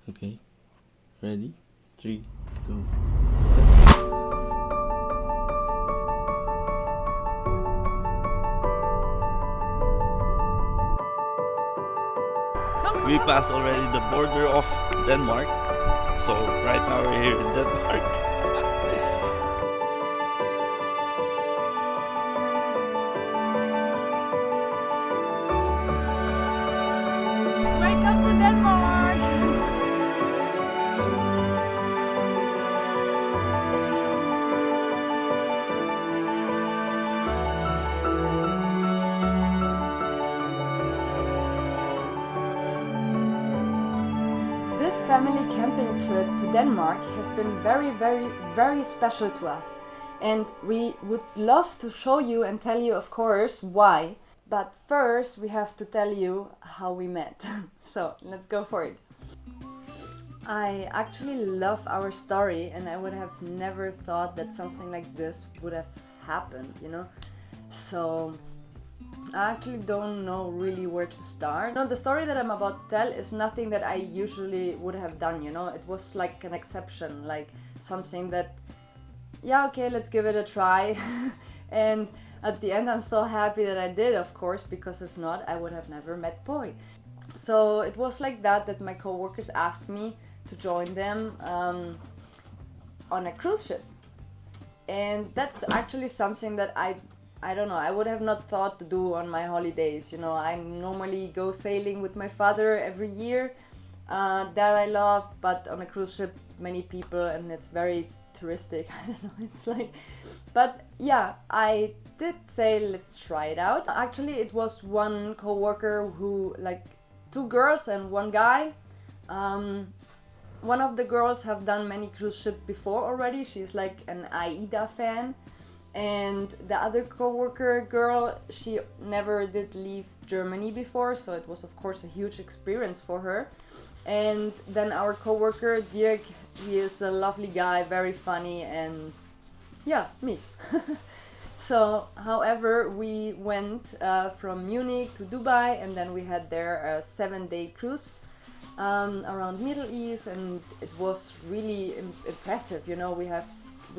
Okay, ready? 3, 2. We passed already the border of Denmark. So right now we're here in Denmark. Welcome to Denmark! This family camping trip to Denmark has been very special to us. And we would love to show you and tell you, of course, why. But first, we have to tell you how we met. So let's go for it. I actually love our story, and I would have never thought that something like this would have happened, you know? So I actually don't know really where to start. No, the story that I'm about to tell is nothing that I usually would have done, you know? It was like an exception, like something that, yeah, okay, let's give it a try. And at the end, I'm so happy that I did, of course, because if not, I would have never met Boy. So it was like that my coworkers asked me to join them on a cruise ship. And that's actually something that I don't know, I would have not thought to do on my holidays. You know, I normally go sailing with my father every year, that I love, but on a cruise ship, many people, and it's very touristic. I don't know, it's like, but yeah, I did say let's try it out. Actually, it was one coworker who, like, two girls and one guy. One of the girls have done many cruise ships before already. She's like an AIDA fan. And the other coworker girl, she never did leave Germany before, so it was of course a huge experience for her. And then our coworker Dirk, he is a lovely guy, very funny, and yeah, me. So, however, we went from Munich to Dubai, and then we had there a 7-day cruise around Middle East, and it was really impressive. You know, we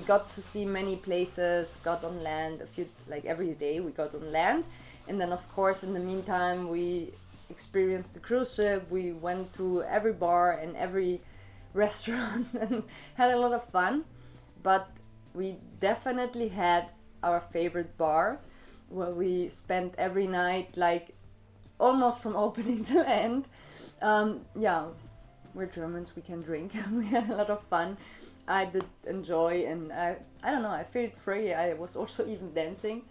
got to see many places, got on land a few, like every day we got on land, and then of course in the meantime we experienced the cruise ship. We went to every bar and every restaurant and had a lot of fun. But we definitely had our favorite bar where we spent every night, like almost from opening to end. Yeah, we're Germans, we can drink. We had a lot of fun. I did enjoy, and I don't know, I felt free. I was also even dancing.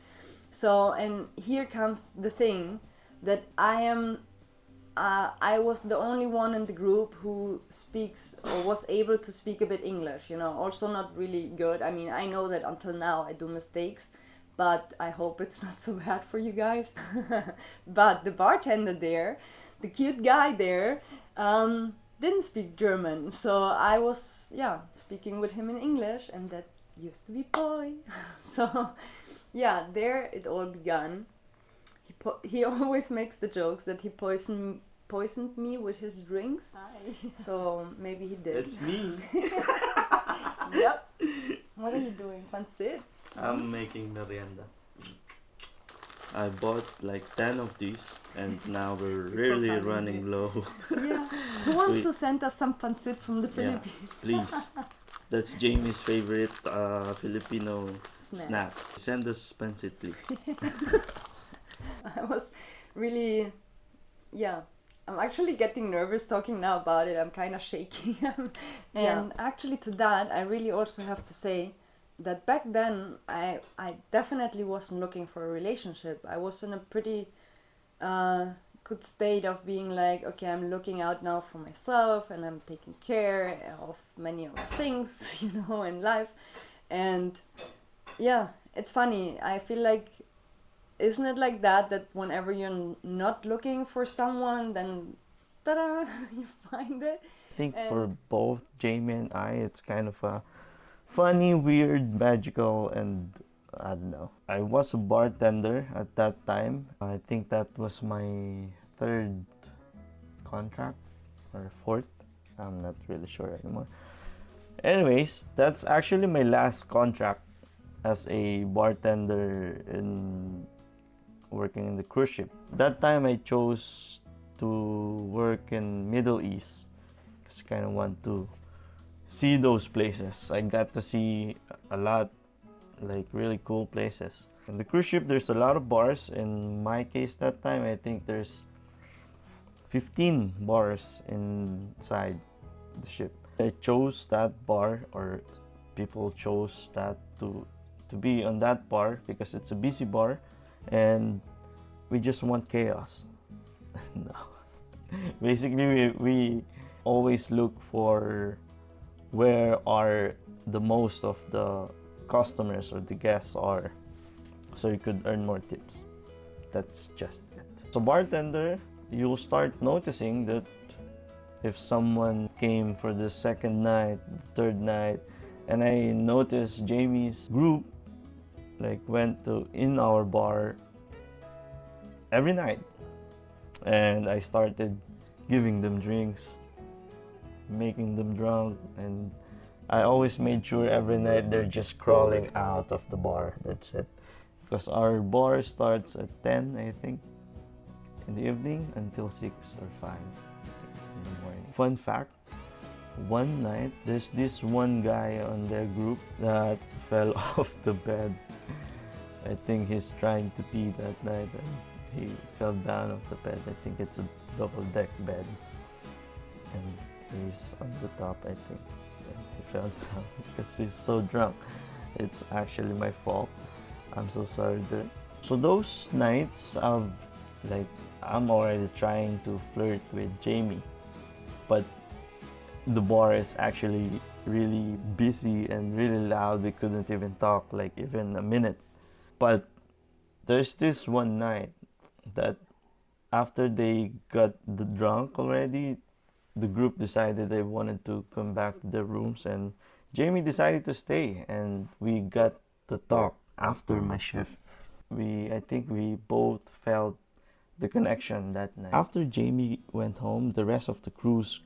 So, and here comes the thing that I was the only one in the group who speaks or was able to speak a bit English, you know, also not really good. I mean, I know that until now I do mistakes, but I hope it's not so bad for you guys. But the bartender there, the cute guy there, didn't speak German, so I was, yeah, speaking with him in English, and that used to be Boy. So, yeah, there it all began. He always makes the jokes that he poisoned me with his drinks. Hi. So maybe he did. It's me. Yep. What are you doing? Pancit? I'm making merienda. I bought like 10 of these, and now we're really running low. Yeah. Who wants Wait. to send us some pancit from the Yeah, Philippines? please. That's Jamie's favorite Filipino snack. Send us pancit, please. I was really, yeah. I'm actually getting nervous talking now about it. I'm kind of shaking. And actually, to that, I really also have to say that back then, I definitely wasn't looking for a relationship. I was in a pretty good state of being like, okay, I'm looking out now for myself, and I'm taking care of many other things, you know, in life. And yeah, it's funny. I feel like, isn't it like that whenever you're not looking for someone, then ta-da, you find it? I think for both Jamie and I, it's kind of a funny, weird, magical, and I don't know. I was a bartender at that time. I think that was my third contract or fourth. I'm not really sure anymore. Anyways, that's actually my last contract as a bartender in working in the cruise ship. That time I chose to work in Middle East because I kind of want to see those places. I got to see a lot, like really cool places. In the cruise ship, there's a lot of bars. In my case, that time, I think there's 15 bars inside the ship. I chose that bar, or people chose that to be on that bar because it's a busy bar, and we just want chaos. No. Basically, we always look for where are the most of the customers or the guests are, so you could earn more tips. That's just it. So bartender, you'll start noticing that if someone came for the second night, the third night, and I noticed Jamie's group like went to in our bar every night, and I started giving them drinks, making them drunk, and I always made sure every night they're just crawling out of the bar. That's it. Because our bar starts at 10, I think, in the evening until 6 or 5 in the morning. Fun fact, one night there's this one guy on their group that fell off the bed. I think he's trying to pee that night and he fell down off the bed. I think it's a double deck bed. And he's on the top, I think. And he fell down because he's so drunk. It's actually my fault. I'm so sorry there. So those nights I'm already trying to flirt with Jamie, but the bar is actually really busy and really loud. We couldn't even talk like even a minute. But there's this one night that after they got the drunk already, the group decided they wanted to come back to their rooms, and Jamie decided to stay, and we got to talk after my shift. I think we both felt the connection that night. After Jamie went home, the rest of the cruise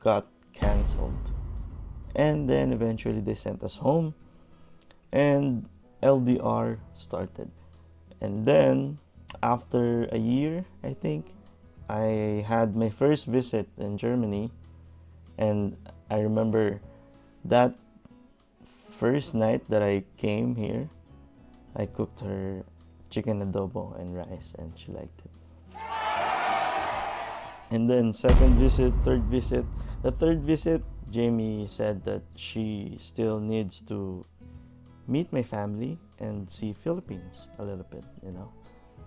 got canceled. And then eventually they sent us home and LDR started. And then after a year, I think, I had my first visit in Germany, and I remember that first night that I came here, I cooked her chicken adobo and rice, and she liked it. And then second visit, third visit. The third visit, Jamie said that she still needs to meet my family and see Philippines a little bit, you know.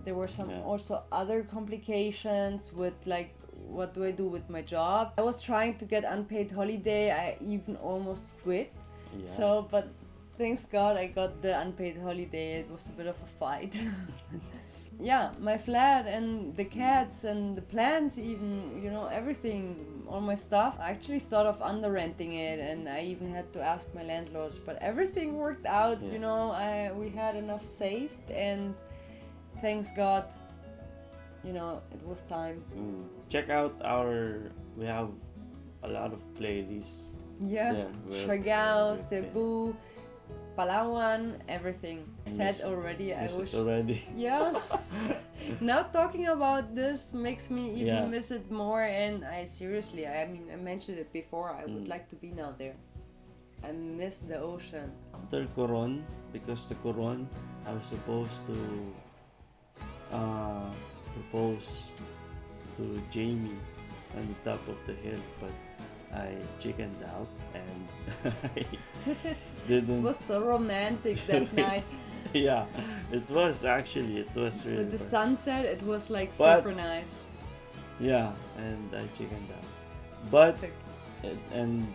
There were some also other complications with like what do I do with my job. I was trying to get unpaid holiday. I even almost quit. Yeah. So, but thanks God I got the unpaid holiday. It was a bit of a fight. Yeah, my flat and the cats and the plants, even, you know, everything, all my stuff. I actually thought of under renting it, and I even had to ask my landlords, but everything worked out. Yeah. You know, we had enough saved, and thanks God, you know, it was time. Check out we have a lot of playlists. Yeah, Siargao, Cebu, Palawan, everything. Said already, I wish. Already. Yeah. Now talking about this makes me even Yeah. miss it more, and I mean, I mentioned it before, I would like to be now there. I miss the ocean. After Coron, because the Coron, I was supposed to propose to Jamie on the top of the hill, but I chickened out and I didn't. It was so romantic that night. Yeah, it was really With the fun. sunset, it was like But- super nice. Yeah, and I chickened out. But It's like,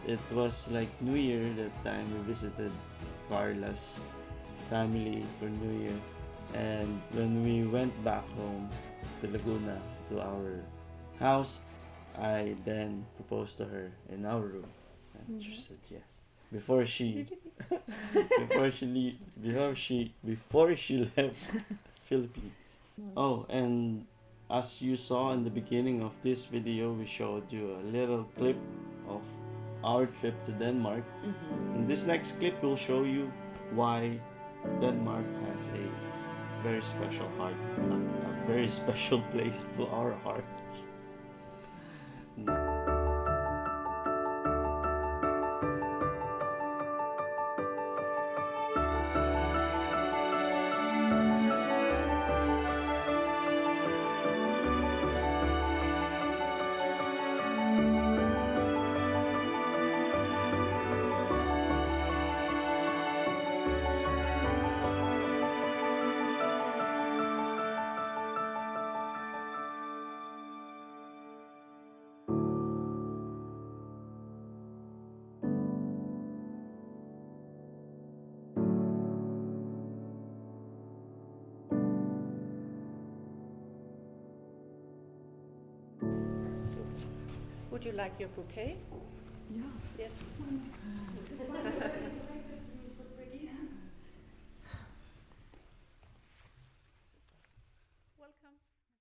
it was like New Year that time. We visited Carla's family for New Year, and when we went back home to Laguna to our house, I then proposed to her in our room, and she said yes. Before she before she left Philippines. Oh, and as you saw in the beginning of this video, we showed you a little clip of our trip to Denmark. In this next clip, we'll show you why Denmark has a very special heart, a very special place to our hearts. Would you like your bouquet? Yeah. Yes.